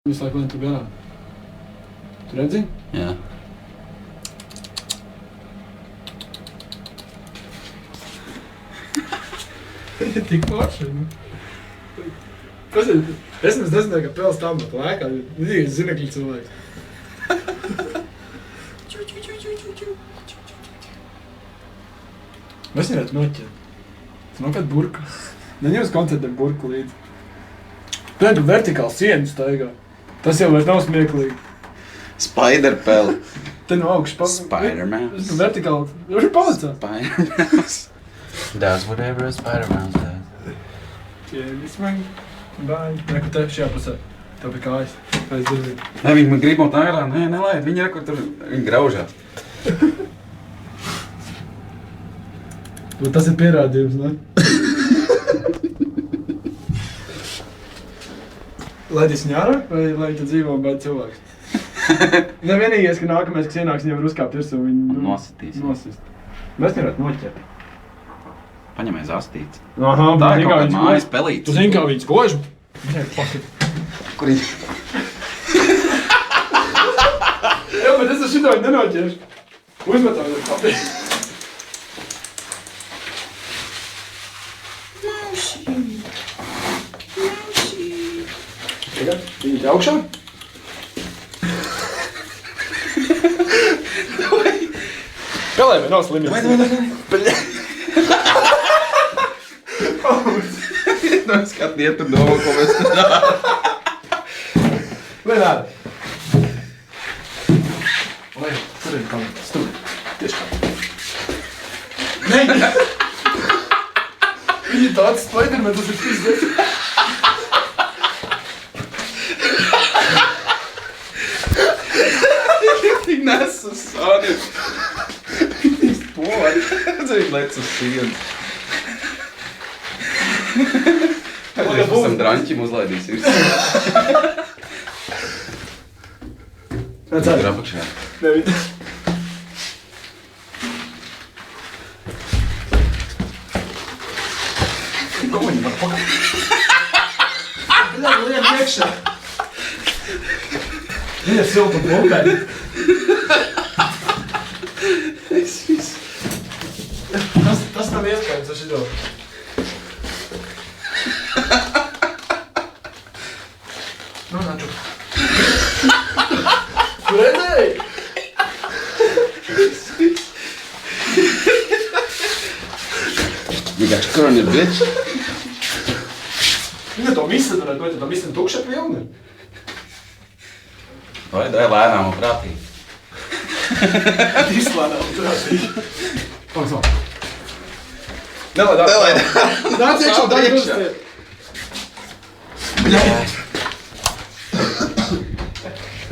Visu laiku lien tur garām. Tu redzi? Jā. Tik forši. Kas ir? Es nezinu, ka pēles tam pat lēkā. Viņš zinekļi cilvēks. Mēs nevarētu noķert. Tas nav kāda burka. Neņems koncertiem burku līdzi. Pēc vertikāls sienas staigā. Tas jau vairs nav smieklīgi. Spiderpeli. Te no augšas Spider-Mans. Tas vertikāli. Viņš ir palicās. Spider-Mans. Does whatever a Spider-Mans does. Ķēvis man. Bāņi. Reku te šajā pusē. Tev pie kājas. Pēc durvīm. Nē, viņi man grib būt ārā. Nē, nelaid. Viņi rekur tur. Viņi graužās. Tas ir pierādījums, ne? Laidīs viņu ārā, vai lai tu dzīvo un baid cilvēks? Nevienīgais, ka nākamais, kas ienāks, viņam var uzkāpt virsū un viņu Nositīs. nosist. Mēs nevarētu noķert. Paņemēs astīts. Aha, Tā bet ir kaut kāda viņš mājas gož. pelītes. Tu zini, kā viņš gož? Nē, pakat. Kur viņi? Jā, bet es ar šito viņu nenoķeršu. Uzmetām ar papīru. Tagad, viņi te augšā? Pelē vai nav slimības? No skatiet tur domā, ko mēs tur dārām. Vienādi. Lai, tur ir kamera. Stūri. Tieši kā. Nē! Viņi tāds Spider-Man, tas ir pizdes. Viņi nes uz sāniem. Viņi spoli. Viņi lec uz sienu. Mēs esam draņķim uzlaidīs virsū. Nāc ārā. Tur apakšā. Nē, viņi. Ko viņi var pakaļ? Bļā, lien iekšā. Viņa ir silta blūkāļi. Tas nav iespējams ar šito. Nu, nāču. Tu redzēji? Vienkārši kurun ir bitch. Viņa to visu varētu būt, to visu tukša pilni. Vai lēnām un prātīgi. Izslēnām un prātīgi. Pagads vēl. Nelaid. Nāc iekšā, daļ uzstiet.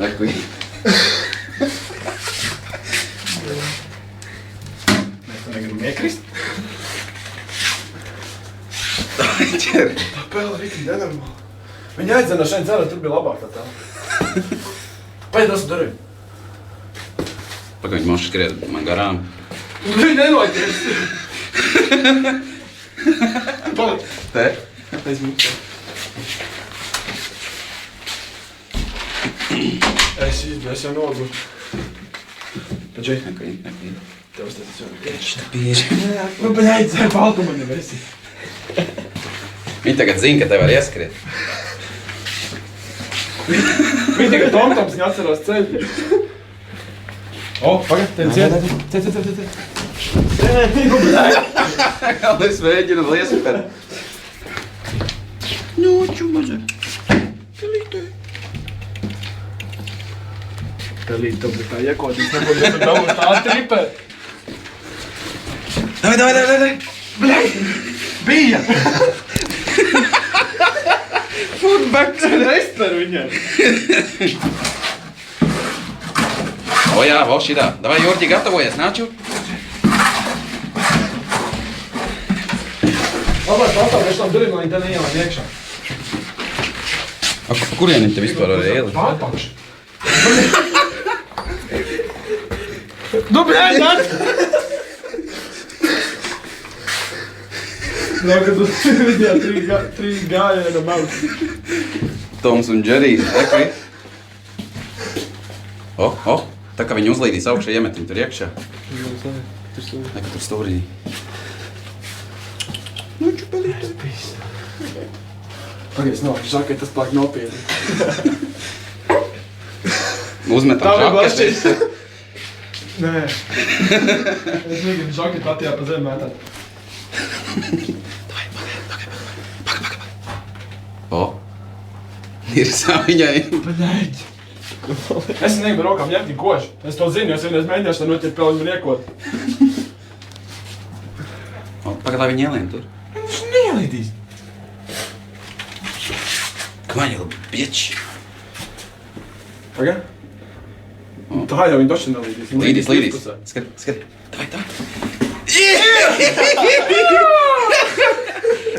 Reku viņi. Mēs to negribam iekrist. Ķer. Tā pēle rītīgi nenormāli. Viņa aizdzenā šeit dzērā, tur bija labāk tā tā. Paiet uz durvīm. Pagaid, viņi moši skriet man garām. Viņa nenoķers. Paliek. Te? Aiz mutē. Es jau nogu. Taču, Reku viņi. tev tas jau ir. Šita bieži. Nu, bļaļ, dzēr balkumā nevesi. Viņi tagad zina, ka tev var ieskriet. Viņa tagad tomtoms viņa atcerās ceļu. O, pagad, tev ciet. Ciet. Nu, bļaļ. Es mēģinu vēl iespēt. Noču maza. Pelīt, tev bija tā iekodīs, nebūtu, ja tu dabūs tā tripē. Davai. Bļaļ, bija. Footback. Es par viņam. O jā, vēl šitā. Davai, Jurģi, gatavojies, nāču. Labāk, pastāvēšu tam durvīm, lai viņi te neielēm iekšā. Pa kurien viņi te vispār var ielikt? Pārpakš. Nu, bļaļ, nāc! Nā, kad viņā trīs gājiena maus. Toms un Džerijs. Tā kā viņi uzlīdīs augšā, iemet viņu tur iekšā. Tur stūrī. Nu, čupelīte. Pagaidzi, nav, žaketi, tas pāk nopietni. Uzmetam žaketi. Nē. Es negribu žaketi atjā pa zemi mētāt. Ir saviņai. Paļēģi. Es negribu rokām ņemt viņu koši. Es to zinu, es vienreiz mēģināšu, tad noķert pēl viņu riekot. Pagad, lai viņi ielien tur. Viņš neielīdīs. Come on, you little bitch. Pagad? Tā jau viņi doši nelīdīs. Līdīs. Skati. Davai.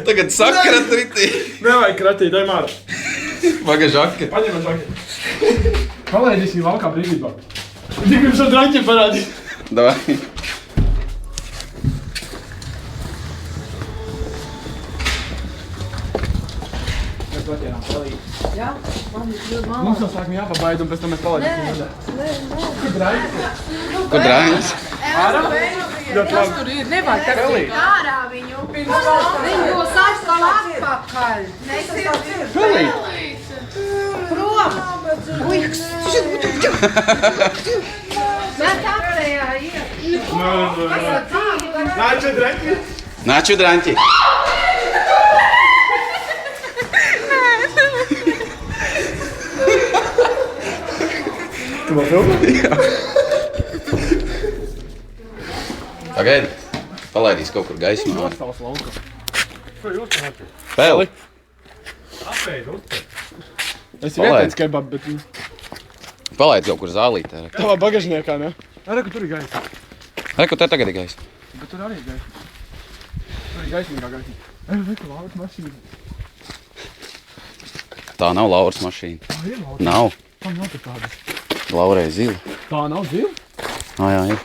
Tagad sakrat ritī. Nevajag kratīt, daj mārā. Pagad, žaketi. Paņemam žaketi. Palaidīs viņu valkā brīvībā. Tik jums šo draņķi parādīt. Davai. Jā, man ir ļoti malā. Mums no sākuma jāpabaida un pēc tam mēs palaidīsim. Nē. Kur draņķi? Kur drājas? Ārā? Kas tur ir? Nevajag taksīt. Ārā viņu. Viņu būs atkal atpakaļ. Pelīt. Prom. Bet apējā iet. Nāču draņķi. Nāču draņķi. Tu man filmē? Jā. Pagaidi. Palaidīs kaut kur gaismā. Nostāvs lauka. Ko jūs nākat? Pēli. Apēd, uzpēd. Es Palaid. vietēns kebab, bet... Palaid kaut kur zālītē. Tavā bagažniekā, ne? Reku, tur ir gaisa. Reku, te tagad ir gaisa. Bet tur arī ir gaisa. Tur ir gaismīgā gaisa. Reku, Lauras mašīna. Tā nav Lauras mašīna. Tā ir Lauras. Nav. Tam nav tur tāda. Laurai zila. Tā nav zila? Jā, ir.